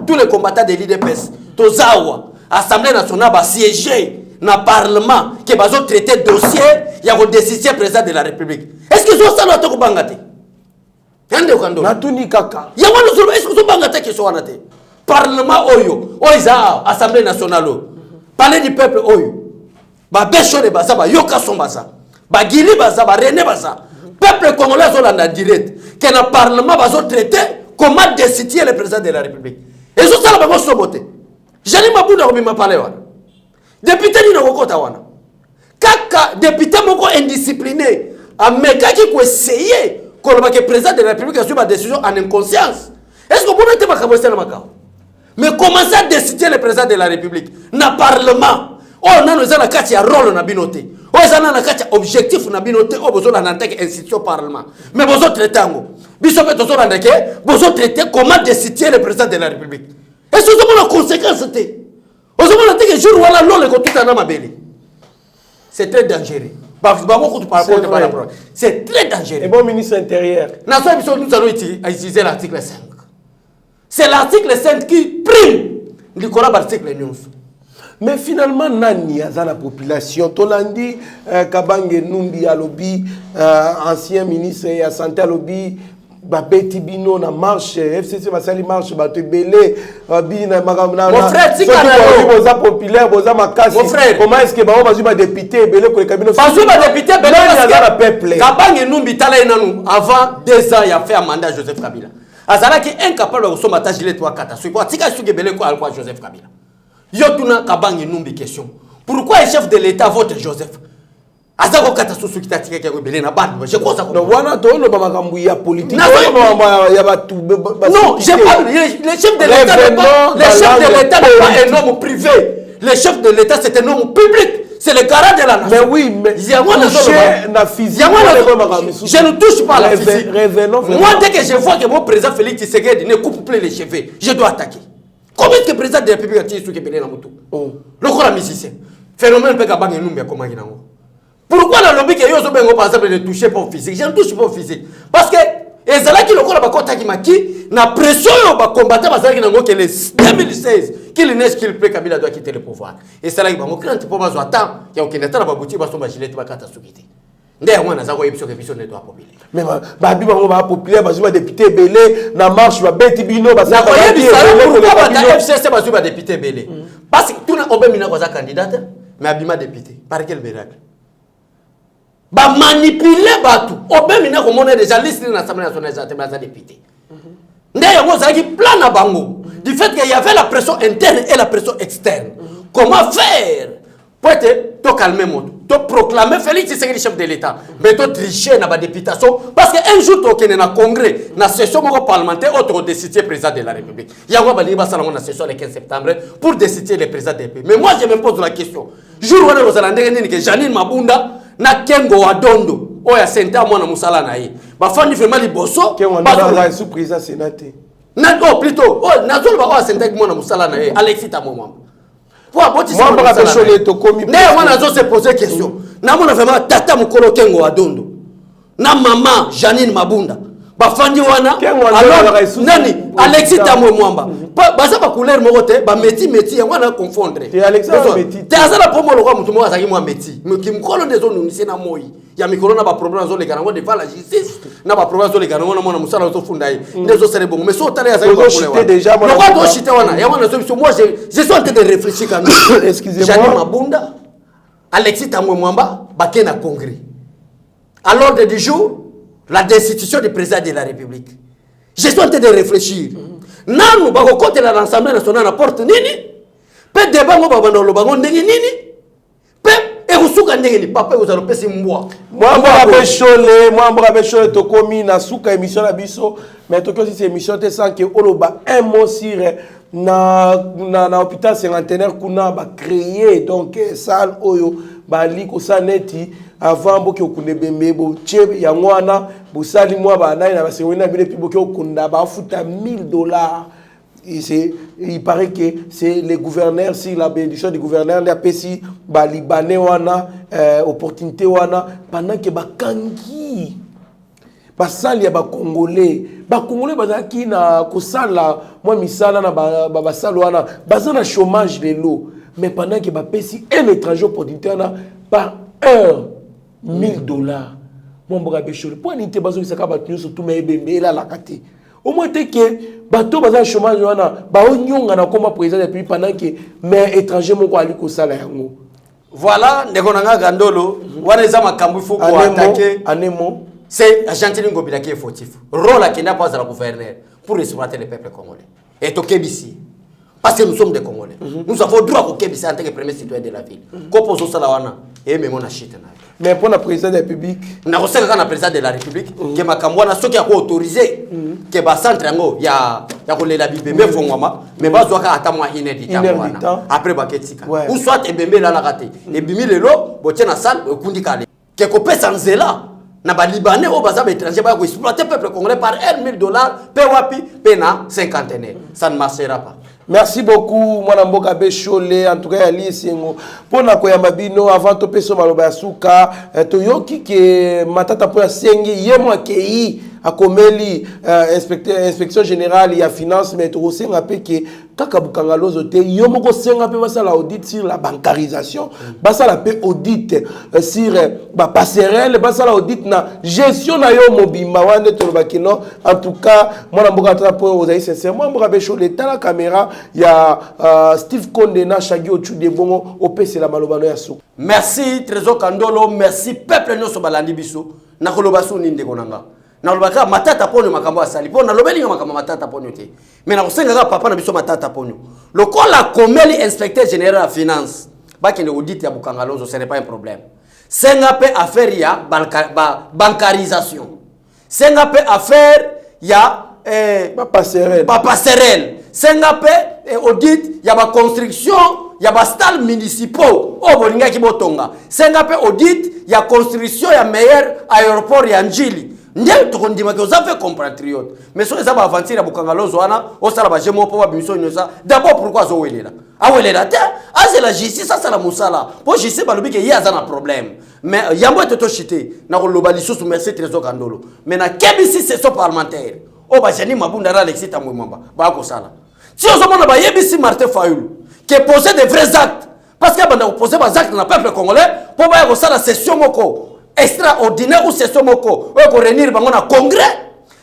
tous les combattants de l'IDPS, Tozawa, Assemblée nationale va siéger dans le parlement qui va traiter le dossier, il y a un décision président de la République. Est-ce que ça va être bangate? Natuni kaka. Est-ce que ça va être bangate? parlement oyo oiza assemblée nationale palais du peuple oyo ba beshone baza ba yoka sombaza ba gili baza ba rené baza peuple congolais zolanda direct que na parlement bazo traiter comment destituer le président de la république et ça la bango sobote jani mabunda ko bima palais wana député ni na kokota wana kaka député moko indiscipliné amekaki ko essayer ko le président de la république a pris ma décision en inconscience. Est-ce que vous pouvez être mais commencez à destituer le président de la république na parlement oh non nous avons un rôle na binoté oh ils ont un objectif na binoté oh besoin d'un institution parlement mais besoin traiter ngo biso pe tozo randeke besoin traiter comment destituer le président de la république est-ce que vous avez une conséquence té vous avez que jour wala lole ko tout na mabeli c'est très dangereux. C'est très dangereux. Et bon ministre intérieur. Nous allons utiliser l'article 5. C'est l'article 5 qui prime Nicolas l'article 9. Mais finalement, Nani, dans la population, Tolandi, Kabange Numbi Alobi, ancien ministre de la Santé Alobi, Babeti Bino na marche, FCC Basali marche, Batebele, Bina Magana. Mon frère, si Boza populaire, Boza Makasi. Mon frère, comment est-ce que Bao Bazuma député, Belé, pour les cabinets? Bazuma député, Belé, parce que Kabange Numbi Tala Enanou, avant 2 ans, il a fait un mandat à Joseph Kabila. Azala qui est incapable de sommer ta gilet, toi, Kata. Soit Tika Suge Belé, quoi, Joseph Kabila. Yotuna Kabange Numbi question. Pourquoi le chef de l'État vote Joseph? Azako catastrophe qui t'a tiré qui a belé na bande. Je crois ça. Non, voilà, toi le bamakambuya politique. Non, j'ai pas le chef de l'État n'est pas le chef de l'État n'est pas un homme privé. Le chef de l'État c'est un homme public. C'est le garant de la nation. Mais oui, mais je ne touche pas à la physique. Moi dès que je vois que mon président Félix Tshisekedi ne coupe plus les cheveux, je dois attaquer. Combien de présidents de la République a tiré sur Kébélé na moto? Le corps musicien. Phénomène peut Kabange Numbi comment il a. Pourquoi le lobby que yo bengo par exemple ne toucher pas au physique? Je ne touche pas au physique parce que ezala ki lokola bakota ki maki na pression yo ba combattre bazaki nango que le 2016 qu'il neige qu'il peut Kabila doit quitter le pouvoir et c'est là que bango crainte pour bazo attend ya okenda tala babuti baso ba gilet ba kata sukiti ndé mwana zako yebiso ke biso ne doit populaire mais ba bi bango ba populaire bazo ba député belé na marche ba beti bino ba na koye bisalo pourquoi ba FCC bazo ba député belé parce que tout na obemina kwa za candidate mais abima député par quel miracle ba manipuler batu obemina ko mona déjà liste dans l'Assemblée nationale des députés ndé yango zaki plan na bango du fait qu'il y avait la pression interne et la pression externe comment faire pour te calmer mon to proclamer Félix Tshisekedi chef de l'État mais to tricher na ba députation parce que un jour to kene na congrès na session parlementaire autre décider président de la République yango ba liba salon na session le 15 septembre pour décider le président des pays mais moi je me pose la question jour où on a ndenge que Janine Mabunda na Kengo Wadondo oya senta mwana musala na ye ba fandi vraiment liboso ba sous président sénaté na plutôt oh na zolo ba oya senta mwana musala na ye Alexis Tamomamba pour aboti moi ba pechole to komi ne mwana zo se poser question na mona vraiment tata mukolo Kengo Wadondo na mama Janine Mabunda bafandi wana alors nani Alexis Tamomamba baza ba couleur moko te ba meti wana confondre te Alexis meti te azala pomo lokwa mutu mo azaki mwa meti ki mukolo ndezo nunisi na moi ya mikolo na ba problème zo le garango devant la justice na ba problème zo le garango na mona musala zo funda yi ndezo sere bongo mais so tale azaki ba problème déjà moi do chite wana ya wana so moi je suis en train de réfléchir quand même excusez-moi Janine Mabunda Alexis Tamomamba baké na congrès à l'ordre du jour la destitution du président de la République. Je suis en train de réfléchir. Nous avons côté l'Assemblée nationale à porte nini. Peut débat mo babando lo bango nini nini. Peut et rusuka nini papa vous allez passer moi. Moi m'a chole to komi na suka émission na biso mais to que si émission te sans que oloba un mot sur na hôpital cinquantenaire kuna ba créer donc salle oyo ba liko saneti avant boki okune bembe bo tche ya ngwana bo sali mwa ba nai na basewe na bile piboki okunda ba futa $1000 et il paraît que c'est les gouverneurs si la bénédiction du gouverneur la pesi ba libanais wana opportunité wana pendant que ba kangi basali ya ba congolais bazaki na kosala moi misala na ba salwana bazana chômage de l'eau mais pendant que ba pesi un étranger opportunité na par heure $1000 mon boga bechole pour nité bazo isaka ba tunyo surtout mais bembe la kati Au moins, tu que bateau bazan chômage wana ba onyonga na koma président depuis pendant que mais étranger moko ali ko sala yango. Voilà, ndekonanga gandolo, wana eza makambu faut ko attaquer. Anemo. C'est Argentine Ngobila qui est fautif. Rôle à qui n'a pas à la gouverner pour exploiter le peuple congolais. Et au Kébissi. Parce que nous sommes des Congolais. Nous avons droit au Kébissi en tant que premier citoyen de la ville. Kopozo salawana et même on a chité. Mais pour le président de la République, na ko seka kana président de la République que makambwana soki ya ko autoriser que ba centre yango ya ko lela bibembe fongwama mais bazwa ka ata mwa inédit après ba ketika ou soit ebembe la la raté et bimi lelo botie na salle okundi kale que ko pesa nzela na ba libanais au baza ba étranger ba ko exploiter peuple congolais par $1,000 pe wapi pe na 50 ça ne marchera pas. Merci beaucoup, Mwana Mboka Bechole, en tout cas, Ali Sengo. Pour la Koyamabino, avant de peso maloba suka, toyoki ke matata po ya sengi, yemo akei, akomeli, inspection générale, ya finance, mais to senga pe ke, kaka bukangalo zote, yomo ko senga pe basa la audit sur la bancarisation, basa la pe audit sur ba passerelle, basa la audit na gestion na yo mobimba, wande tolobakino, en tout cas, Mwana Mboka tata po ozayi sincère, Mwana Mboka Bechole, ta la caméra, il y a Steve Kondena Shagi Ochude Bongo opese la malobano ya sou. Merci Trésor Kandolo, merci peuple nyoso balandi biso na koloba so ninde konanga. Na lobaka matata ponyo makambo asali pona lobeli makambo matata ponyo te. Mais na kosenga ka papa na biso matata ponyo. Le kola komeli inspecteur général de finance. Ba kende audit ya bukangalozo ce n'est pas un problème. Senga pe affaire ya bancarisation. Senga pe affaire ya passerelle. Sengape audit ya ba construction ya ba stade municipaux o bolinga ki botonga. Sengape audit ya construction ya meilleur aéroport ya Njili. Ndiye to kondima ke ozafe compatriote. Mais so eza ba aventure ya bukangalozo wana o sala ba jemo po ba biso nyosa. D'abord pourquoi zo welela? Awelela te, c'est la justice ça la musala. Po justice ba lobike ya za na problème. Mais yambo toto chité na ko lobaliso sous merci Trésor Kandolo. Mais na kebisi session parlementaire. O ba jeni mabunda ra Alexis Tambwemamba ba ko sala. Si on demande à Yébissi Martin Fayoulou qui posait des vrais actes, parce qu'il a posé des actes dans le peuple congolais, pour faire la session moko extraordinaire ou session moko, pour réunir dans congrès.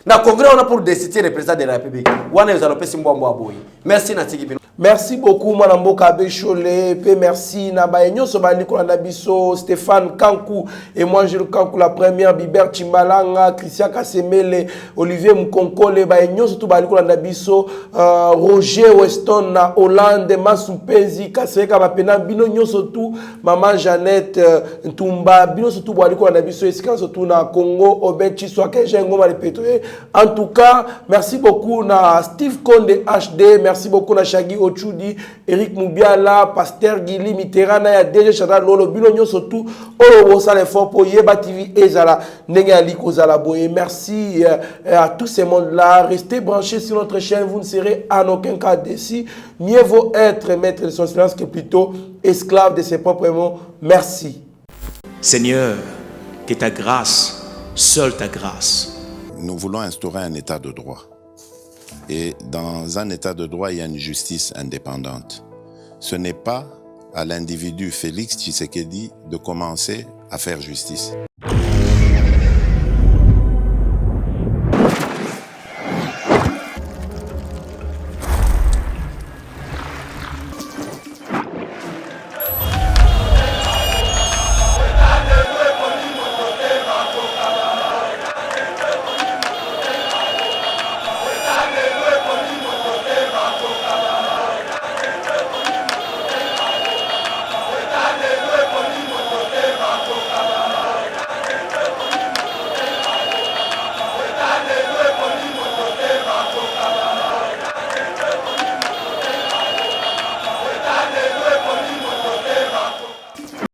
Dans le congrès, on a pour décider le président de la République. Merci Natiki. Merci beaucoup, Mwana Mboka Bechole. Merci, Nabayenyo Sobali Biso, Stéphane Kankou, et moi, Jules Kankou, la première, Bibert Chimbalanga, Christian Kasemele, Olivier Mkonkole, Bayenyo, surtout Bali Biso, Roger Weston, na Hollande, Masupezi, Kaseka, Mapena, Bino Nyo, surtout, Maman Jeannette, Ntumba, Bino, surtout Bali Biso, Escan, surtout, na Congo, Obed Chiswa, Kenjengo, Malipetoye. En tout cas, merci beaucoup, na Steve Konde HD, merci beaucoup, na Shagi Ochudi, Eric Moubiala, Pasteur Gili Mitterrand, ya DG Chadra Lolo, Bilonyo surtout, Olo Sale Fort pour Yeba TV Ezala, Nenge Aliko Zalaboye. Merci à tous ces mondes-là. Restez branchés sur notre chaîne, vous ne serez en aucun cas déçus. Mieux vaut être maître de son silence que plutôt esclave de ses propres mots. Merci. Seigneur, que ta grâce, seule ta grâce. Nous voulons instaurer un état de droit. Et dans un état de droit, il y a une justice indépendante. Ce n'est pas à l'individu Félix Tshisekedi de commencer à faire justice.